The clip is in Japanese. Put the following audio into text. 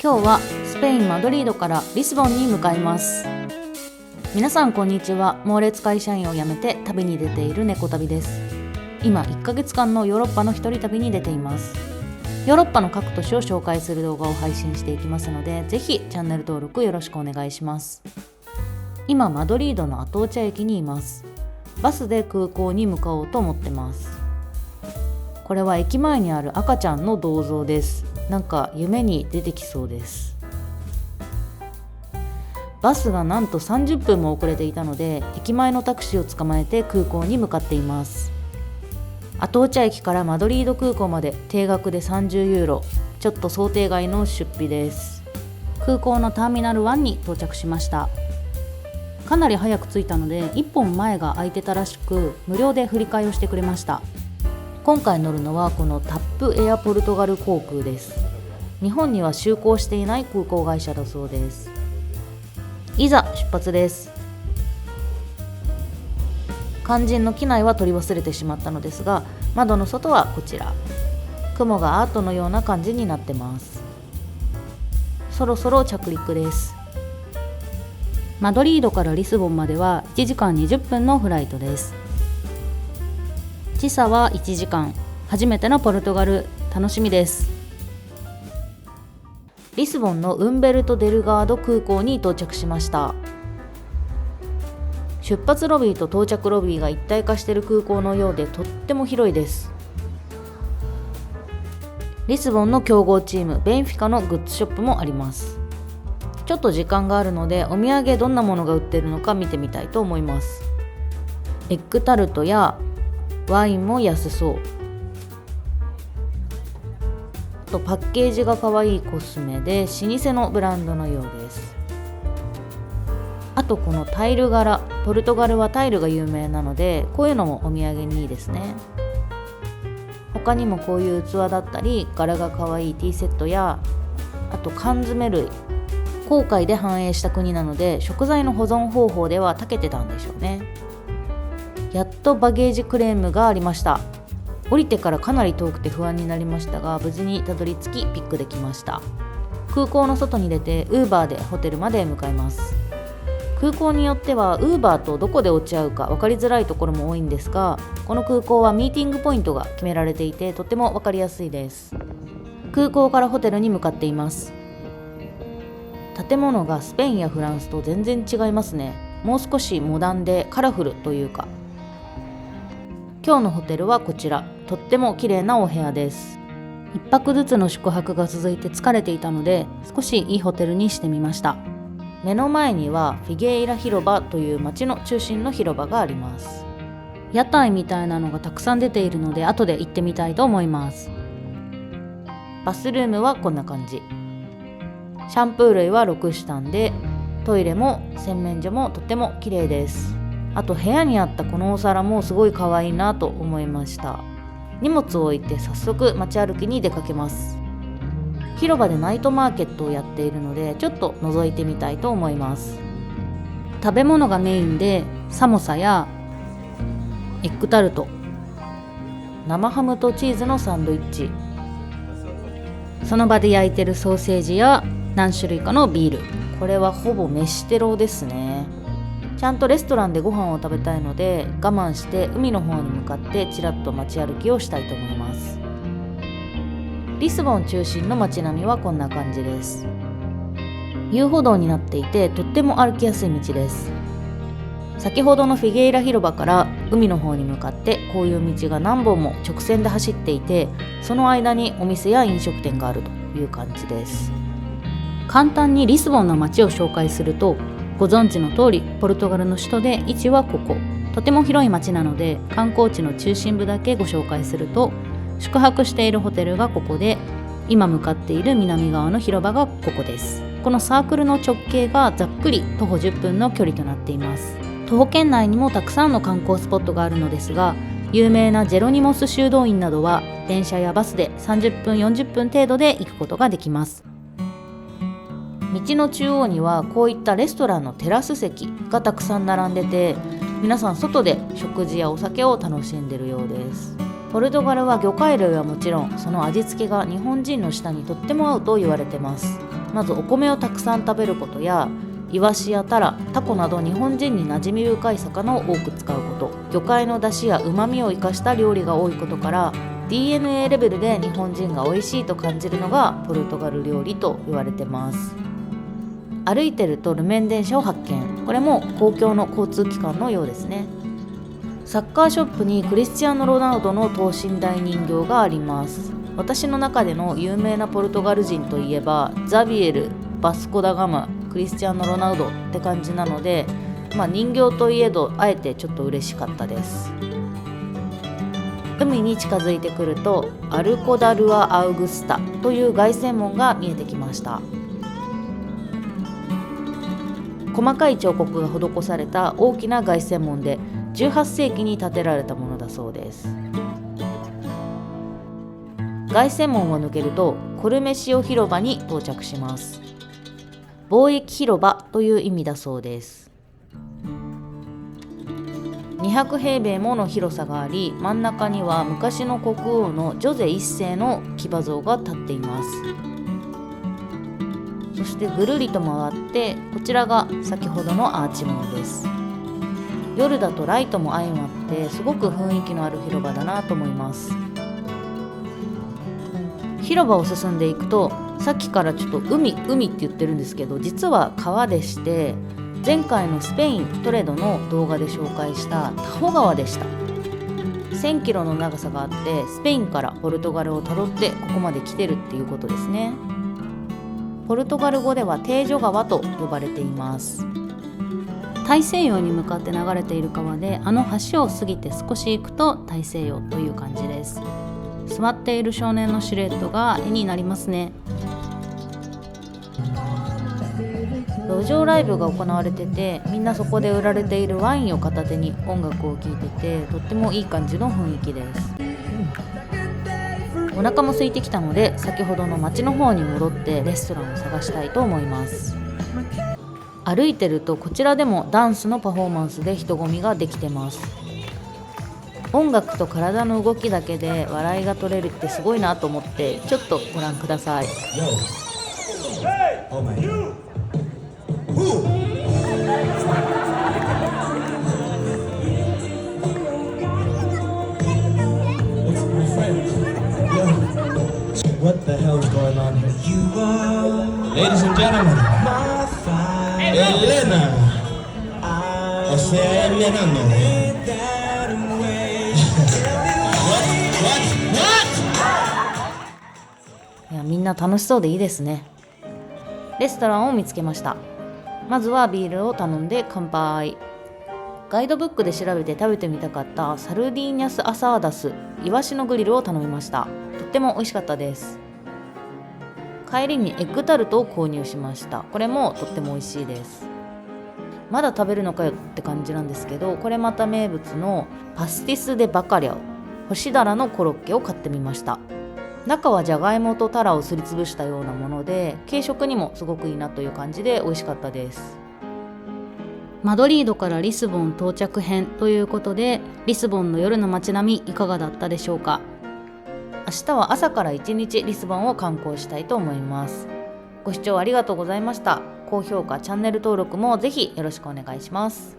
今日はスペイン・マドリードからリスボンに向かいます。皆さんこんにちは。猛烈会社員を辞めて旅に出ている猫旅です。今1ヶ月間のヨーロッパの一人旅に出ています。ヨーロッパの各都市を紹介する動画を配信していきますので、ぜひチャンネル登録よろしくお願いします。今マドリードのアトーチャ駅にいます。バスで空港に向かおうと思ってます。これは駅前にある赤ちゃんの銅像です。なんか夢に出てきそうです。バスがなんと30分も遅れていたので、駅前のタクシーを捕まえて空港に向かっています。アトーチャ駅からマドリード空港まで定額で30ユーロ、ちょっと想定外の出費です。空港のターミナル1に到着しました。かなり早く着いたので1本前が空いてたらしく、無料で振り替えをしてくれました。今回乗るのはこのタップエアポルトガル航空です。日本には就航していない空港会社だそうです。いざ出発です。肝心の機内は取り忘れてしまったのですが、窓の外はこちら。雲がアートのような感じになってます。そろそろ着陸です。マドリードからリスボンまでは1時間20分のフライトです。時差は1時間。初めてのポルトガル、楽しみです。リスボンのウンベルト・デルガード空港に到着しました。出発ロビーと到着ロビーが一体化している空港のようで、とっても広いです。リスボンの強豪チームベンフィカのグッズショップもあります。ちょっと時間があるので、お土産どんなものが売っているのか見てみたいと思います。エッグタルトやワインも安そう。とパッケージが可愛いコスメで老舗のブランドのようです。あとこのタイル柄、ポルトガルはタイルが有名なので、こういうのもお土産にいいですね。他にもこういう器だったり、柄が可愛いティーセットや、あと缶詰類、航海で繁栄した国なので、食材の保存方法では長けてたんでしょうね。やっとバゲージクレームがありました。降りてからかなり遠くて不安になりましたが、無事にたどり着きピックできました。空港の外に出てウーバーでホテルまで向かいます。空港によってはウーバーとどこで落ち合うか分かりづらいところも多いんですが、この空港はミーティングポイントが決められていて、とっても分かりやすいです。空港からホテルに向かっています。建物がスペインやフランスと全然違いますね。もう少しモダンでカラフルというか。今日のホテルはこちら。とっても綺麗なお部屋です。1泊ずつの宿泊が続いて疲れていたので、少しいいホテルにしてみました。目の前にはフィゲイラ広場という街の中心の広場があります。屋台みたいなのがたくさん出ているので、後で行ってみたいと思います。バスルームはこんな感じ。シャンプー類は6シタンで、トイレも洗面所もとっても綺麗です。あと部屋にあったこのお皿もすごい可愛いなと思いました。荷物を置いて早速街歩きに出かけます。広場でナイトマーケットをやっているので、ちょっと覗いてみたいと思います。食べ物がメインで、サモサやエッグタルト、生ハムとチーズのサンドイッチ、その場で焼いてるソーセージや何種類かのビール。これはほぼ飯テロですね。ちゃんとレストランでご飯を食べたいので、我慢して海の方に向かってちらっと街歩きをしたいと思います。リスボン中心の街並みはこんな感じです。遊歩道になっていて、とっても歩きやすい道です。先ほどのフィゲイラ広場から海の方に向かって、こういう道が何本も直線で走っていて、その間にお店や飲食店があるという感じです。簡単にリスボンの街を紹介すると、ご存知の通りポルトガルの首都で、位置はここ。とても広い街なので、観光地の中心部だけご紹介すると、宿泊しているホテルがここで、今向かっている南側の広場がここです。このサークルの直径がざっくり徒歩10分の距離となっています。徒歩圏内にもたくさんの観光スポットがあるのですが、有名なジェロニモス修道院などは電車やバスで30分40分程度で行くことができます。道の中央にはこういったレストランのテラス席がたくさん並んでて、皆さん外で食事やお酒を楽しんでいるようです。ポルトガルは魚介類はもちろん、その味付けが日本人の舌にとっても合うと言われてます。まずお米をたくさん食べることや、イワシやタラ、タコなど日本人に馴染み深い魚を多く使うこと、魚介の出汁や旨味を生かした料理が多いことから、 DNA レベルで日本人が美味しいと感じるのがポルトガル料理と言われてます。歩いてると路面電車を発見。これも公共の交通機関のようですね。サッカーショップにクリスチアーノ・ロナウドの等身大人形があります。私の中での有名なポルトガル人といえばザビエル、バスコ・ダ・ガマ、クリスチアーノ・ロナウドって感じなので、人形といえどあえてちょっと嬉しかったです。海に近づいてくるとアルコダルア・アウグスタという凱旋門が見えてきました。細かい彫刻が施された大きな凱旋門で18世紀に建てられたものだそうです。凱旋門を抜けるとコルメシオ広場に到着します。貿易広場という意味だそうです。200平米もの広さがあり、真ん中には昔の国王のジョゼ1世の騎馬像が立っています。そしてぐるりと回って、こちらが先ほどのアーチ門です。夜だとライトも相まってすごく雰囲気のある広場だなと思います。広場を進んでいくと、さっきからちょっと海って言ってるんですけど、実は川でして、前回のスペイントレドの動画で紹介したタホ川でした。1000キロの長さがあって、スペインからポルトガルをたどってここまで来てるっていうことですね。ポルトガル語ではテージョ川と呼ばれています。大西洋に向かって流れている川で、あの橋を過ぎて少し行くと大西洋という感じです。座っている少年のシルエットが絵になりますね。路上ライブが行われてて、みんなそこで売られているワインを片手に音楽を聴いてて、とってもいい感じの雰囲気です。お腹も空いてきたので、先ほどの街の方に戻ってレストランを探したいと思います。歩いてるとこちらでもダンスのパフォーマンスで人混みができてます。音楽と体の動きだけで笑いが取れるってすごいなと思って、ちょっとご覧ください。What the hell is going on here? You are, ladies and gentlemen, my fire. Elena. O sea, Elena no.いや、みんな楽しそうでいいですね。レストランを見つけました。まずはビールを頼んで乾杯。ガイドブックで調べて食べてみたかったサルディーニャスアサーダス、イワシのグリルを頼みました。とっても美味しかったです。帰りにエッグタルトを購入しました。これもとっても美味しいです。まだ食べるのかよって感じなんですけど、これまた名物のパスティス・デ・バカリャオ、干しダラのコロッケを買ってみました。中はじゃがいもとタラをすりつぶしたようなもので、軽食にもすごくいいなという感じで美味しかったです。マドリードからリスボン到着編ということで、リスボンの夜の街並みいかがだったでしょうか。明日は朝から1日リスボンを観光したいと思います。ご視聴ありがとうございました。高評価、チャンネル登録もぜひよろしくお願いします。